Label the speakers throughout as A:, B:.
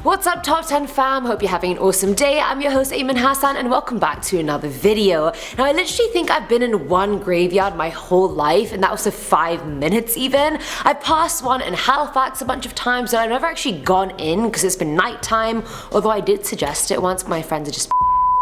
A: What's up Top 10 fam, hope you're having an awesome day. I'm your host Ayman Hassan and welcome back to another video. Now I literally think I've been in one graveyard my whole life, and that was for 5 minutes even. I've passed one in Halifax a bunch of times but I've never actually gone in because it's been nighttime, although I did suggest it once, but my friends are just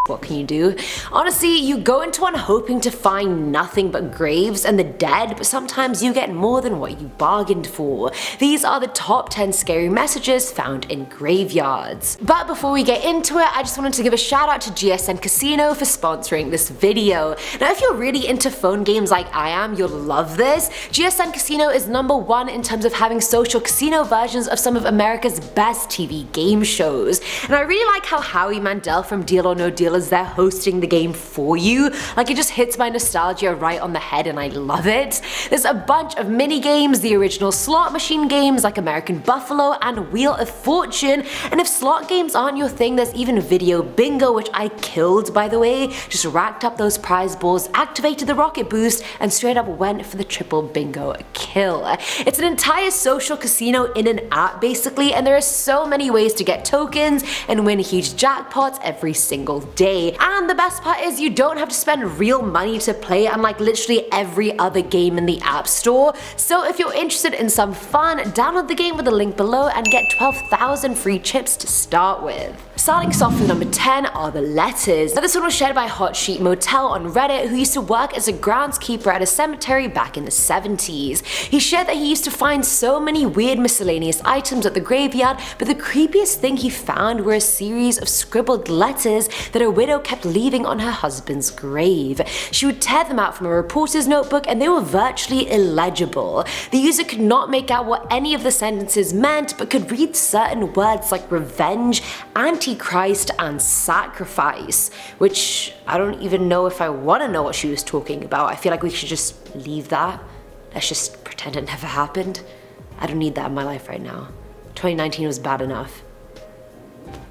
A: what can you do? Honestly, you go into one hoping to find nothing but graves and the dead, but sometimes you get more than what you bargained for. These are the top 10 scary messages found in graveyards. But before we get into it, I just wanted to give a shout out to GSN Casino for sponsoring this video. Now if you're really into phone games like I am, you'll love this. GSN Casino is #1 in terms of having social casino versions of some of America's best TV game shows. And I really like how Howie Mandel from Deal or No Deal is there hosting the game for you. Like, it just hits my nostalgia right on the head and I love it. There's a bunch of mini games, the original slot machine games like American Buffalo and Wheel of Fortune, and if slot games aren't your thing, there's even video bingo, which I killed by the way. Just racked up those prize balls, activated the rocket boost, and straight up went for the triple bingo kill. It's an entire social casino in an app basically, and there are so many ways to get tokens and win huge jackpots every single day. And the best part is you don't have to spend real money to play, unlike literally every other game in the App Store. So if you're interested in some fun, download the game with the link below and get 12,000 free chips to start with. Starting us off with number 10 are the letters. Now this one was shared by Hot Sheet Motel on Reddit, who used to work as a groundskeeper at a cemetery back in the 70s. He shared that he used to find so many weird miscellaneous items at the graveyard, but the creepiest thing he found were a series of scribbled letters that a widow kept leaving on her husband's grave. She would tear them out from a reporter's notebook and they were virtually illegible. The user could not make out what any of the sentences meant, but could read certain words like revenge, Antichrist, and sacrifice, which I don't even know if I want to know what she was talking about. I feel like we should just leave that. Let's just pretend it never happened. I don't need that in my life right now. 2019 was bad enough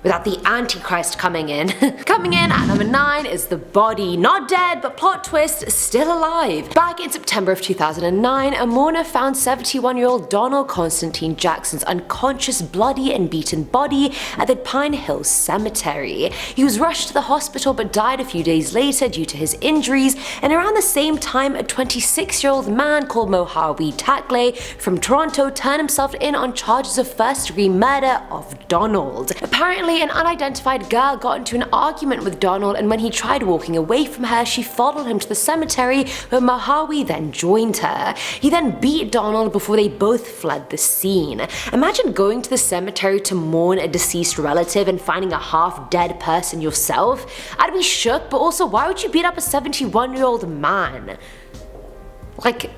A: without the Antichrist coming in. Coming in at number 9 is the body. Not dead, but plot twist, still alive. Back in September of 2009, a mourner found 71-year-old Donald Constantine Jackson's unconscious, bloody and beaten body at the Pine Hills Cemetery. He was rushed to the hospital but died a few days later due to his injuries, and around the same time, a 26-year-old man called Mojave Takley from Toronto turned himself in on charges of first-degree murder of Donald. Apparently, an unidentified girl got into an argument with Donald, and when he tried walking away from her, she followed him to the cemetery where Mojave then joined her. He then beat Donald before they both fled the scene. Imagine going to the cemetery to mourn a deceased relative and finding a half-dead person yourself. I'd be shook, but also why would you beat up a 71-year-old man? Like,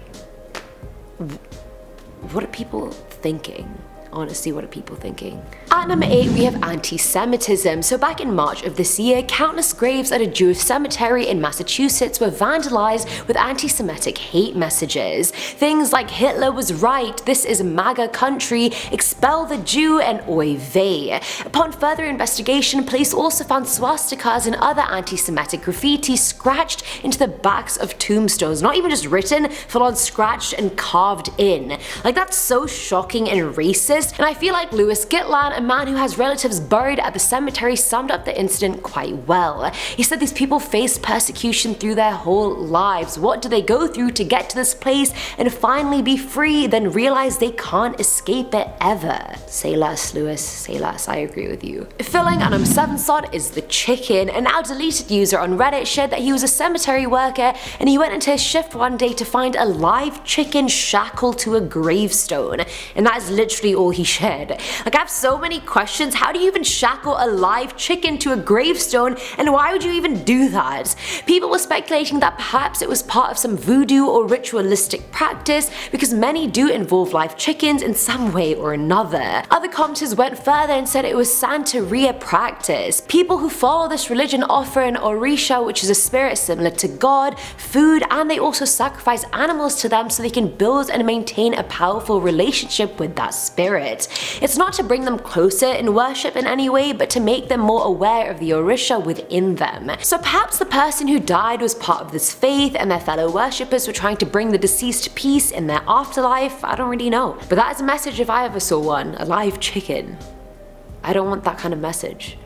A: what are people thinking? Honestly, what are people thinking? At number 8 we have anti-Semitism. So back in March of this year, countless graves at a Jewish cemetery in Massachusetts were vandalized with anti-Semitic hate messages. Things like "Hitler was right," "This is MAGA country," "Expel the Jew," and "Oy vey." Upon further investigation, police also found swastikas and other anti-Semitic graffiti scratched into the backs of tombstones. Not even just written, full on scratched and carved in. Like, that's so shocking and racist. And I feel like Louis Gitland, a man who has relatives buried at the cemetery, summed up the incident quite well. He said these people faced persecution through their whole lives. What do they go through to get to this place and finally be free, then realize they can't escape it ever? Say less, Louis, say less, I agree with you. Filling at number 7 slot is the chicken. A now deleted user on Reddit shared that he was a cemetery worker and he went into his shift one day to find a live chicken shackled to a gravestone. And that is literally all he shared. Like, I have so many questions. How do you even shackle a live chicken to a gravestone, and why would you even do that? People were speculating that perhaps it was part of some voodoo or ritualistic practice, because many do involve live chickens in some way or another. Other commenters went further and said it was Santeria practice. People who follow this religion offer an orisha, which is a spirit similar to God, food, and they also sacrifice animals to them so they can build and maintain a powerful relationship with that spirit. It's not to bring them closer in worship in any way, but to make them more aware of the orisha within them. So perhaps the person who died was part of this faith and their fellow worshippers were trying to bring the deceased peace in their afterlife. I don't really know. But that is a message if I ever saw one. A live chicken. I don't want that kind of message.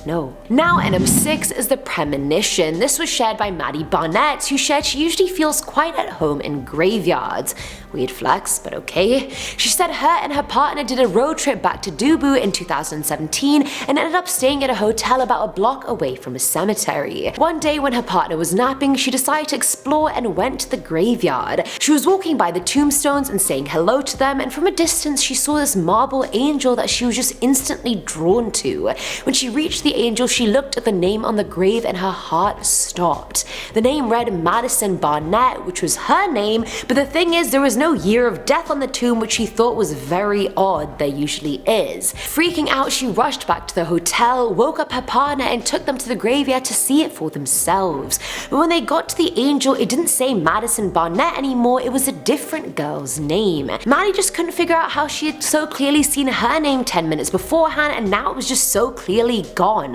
A: No. Now at number 6 is the premonition. This was shared by Maddie Barnett, who shared she usually feels quite at home in graveyards. Weird flex, but okay. She said her and her partner did a road trip back to VOODOO in 2017 and ended up staying at a hotel about a block away from a cemetery. One day when her partner was napping, she decided to explore and went to the graveyard. She was walking by the tombstones and saying hello to them, and from a distance she saw this marble angel that she was just instantly drawn to. When she reached the angel, she looked at the name on the grave and her heart stopped. The name read Madison Barnett, which was her name, but the thing is there was no year of death on the tomb, which she thought was very odd. There usually is. Freaking out, she rushed back to the hotel, woke up her partner and took them to the graveyard to see it for themselves. But when they got to the angel, it didn't say Madison Barnett anymore, it was a different girl's name. Maddie just couldn't figure out how she had so clearly seen her name 10 minutes beforehand and now it was just so clearly gone.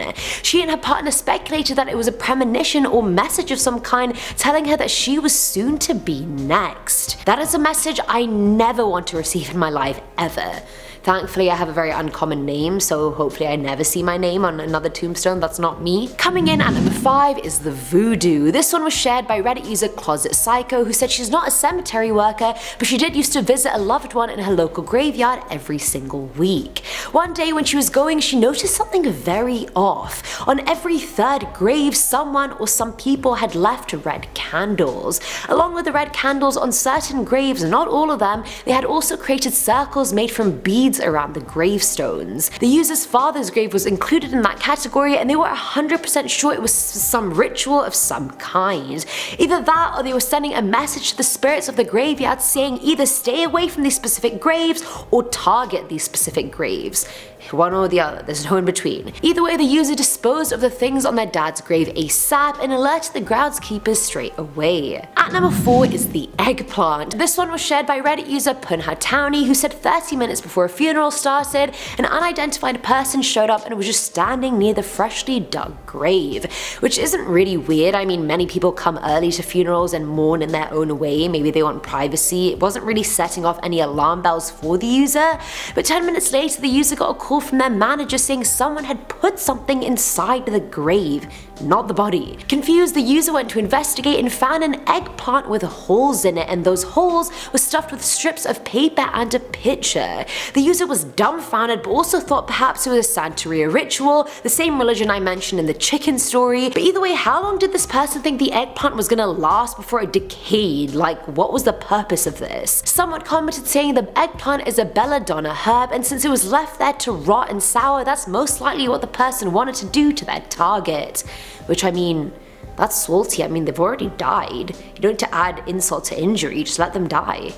A: She and her partner speculated that it was a premonition or message of some kind telling her that she was soon to be next. That is a message I never want to receive in my life ever. Thankfully I have a very uncommon name, so hopefully I never see my name on another tombstone that's not me. Coming in at number 5 is the voodoo. This one was shared by Reddit user Closet Psycho, who said she's not a cemetery worker, but she did used to visit a loved one in her local graveyard every single week. One day when she was going, she noticed something very off. On every third grave, someone or some people had left red candles. Along with the red candles on certain graves, not all of them, they had also created circles made from beads around the gravestones. The user's father's grave was included in that category and they were 100% sure it was some ritual of some kind. Either that or they were sending a message to the spirits of the graveyard saying either stay away from these specific graves or target these specific graves. One or the other, there's no in between. Either way, the user disposed of the things on their dad's grave ASAP and alerted the groundskeepers straight away. At number 4 is the eggplant. This one was shared by Reddit user Punha Townie, who said 30 minutes before a funeral started, an unidentified person showed up and was just standing near the freshly dug grave. Which isn't really weird. I mean, many people come early to funerals and mourn in their own way. Maybe they want privacy. It wasn't really setting off any alarm bells for the user. But 10 minutes later, the user got a call from their manager saying someone had put something inside the grave, not the body. Confused, the user went to investigate and found an eggplant with holes in it, and those holes were stuffed with strips of paper and a picture. The user was dumbfounded but also thought perhaps it was a Santeria ritual, the same religion I mentioned in the chicken story. But either way, how long did this person think the eggplant was gonna last before it decayed? Like, what was the purpose of this? Someone commented saying the eggplant is a belladonna herb, and since it was left there to rot and sour, that's most likely what the person wanted to do to their target. Which, I mean, that's salty. I mean, they've already died. You don't need to add insult to injury, just let them die.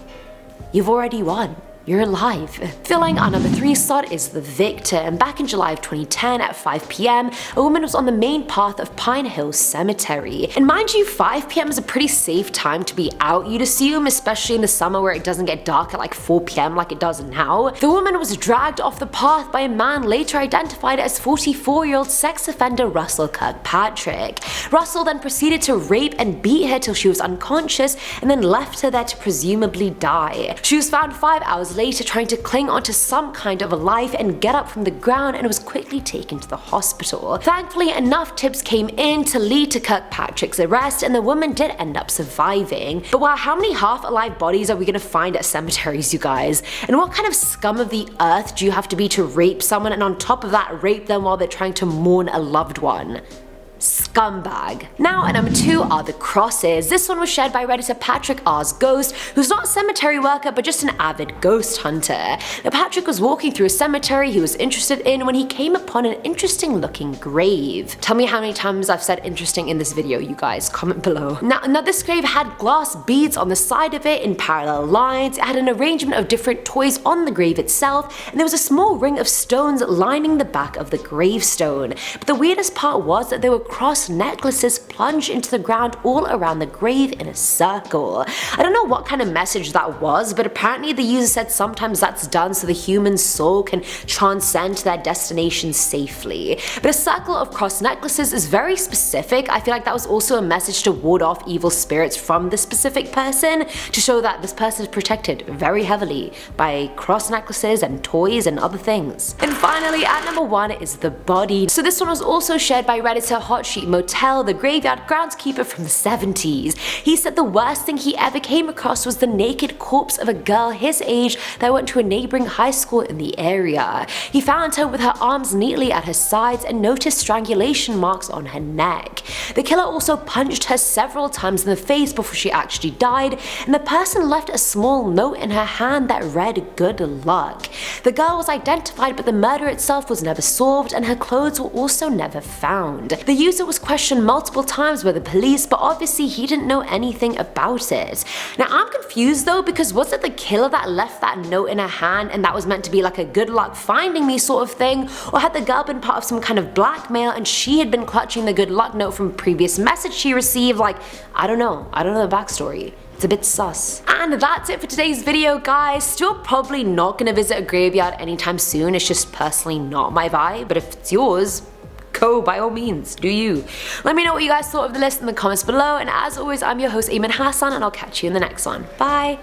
A: You've already won. You're alive. Filling our number 3 slot is the Victor, and back in July of 2010 at 5 PM, a woman was on the main path of Pine Hill Cemetery. And mind you, 5 PM is a pretty safe time to be out, you'd assume, especially in the summer where it doesn't get dark at like 4 PM like it does now. The woman was dragged off the path by a man later identified as 44-year-old sex offender Russell Kirkpatrick. Russell then proceeded to rape and beat her till she was unconscious and then left her there to presumably die. She was found 5 hours later trying to cling onto some kind of a life and get up from the ground and was quickly taken to the hospital. Thankfully, enough tips came in to lead to Kirkpatrick's arrest and the woman did end up surviving. But wow, how many half-alive bodies are we gonna find at cemeteries, you guys? And what kind of scum of the earth do you have to be to rape someone and on top of that rape them while they're trying to mourn a loved one? Scumbag. Now at number 2 are the crosses. This one was shared by Redditor Patrick R's Ghost, who's not a cemetery worker but just an avid ghost hunter. Now Patrick was walking through a cemetery he was interested in when he came upon an interesting looking grave. Tell me how many times I've said interesting in this video, you guys, comment below. Now this grave had glass beads on the side of it in parallel lines, it had an arrangement of different toys on the grave itself, and there was a small ring of stones lining the back of the gravestone. But the weirdest part was that there were crosses cross necklaces plunged into the ground all around the grave in a circle. I don't know what kind of message that was, but apparently the user said sometimes that's done so the human soul can transcend to their destination safely. But a circle of cross necklaces is very specific. I feel like that was also a message to ward off evil spirits from the specific person, to show that this person is protected very heavily by cross necklaces and toys and other things. And finally, at number 1 is the body. So this one was also shared by Redditor Hot Sheet Motel, the graveyard groundskeeper from the 70s. He said the worst thing he ever came across was the naked corpse of a girl his age that went to a neighboring high school in the area. He found her with her arms neatly at her sides and noticed strangulation marks on her neck. The killer also punched her several times in the face before she actually died, and the person left a small note in her hand that read "good luck." The girl was identified, but the murder itself was never solved, and her clothes were also never found. The user was questioned multiple times by the police, but obviously he didn't know anything about it. Now I'm confused though, because was it the killer that left that note in her hand and that was meant to be like a good luck finding me sort of thing, or had the girl been part of some kind of blackmail and she had been clutching the good luck note from a previous message she received? Like, I don't know the backstory. It's a bit sus. And that's it for today's video, guys. Still probably not gonna visit a graveyard anytime soon. It's just personally not my vibe, but if it's yours, go by all means, do you. Let me know what you guys thought of the list in the comments below, and as always, I'm your host Eamon Hassan, and I'll catch you in the next one. Bye!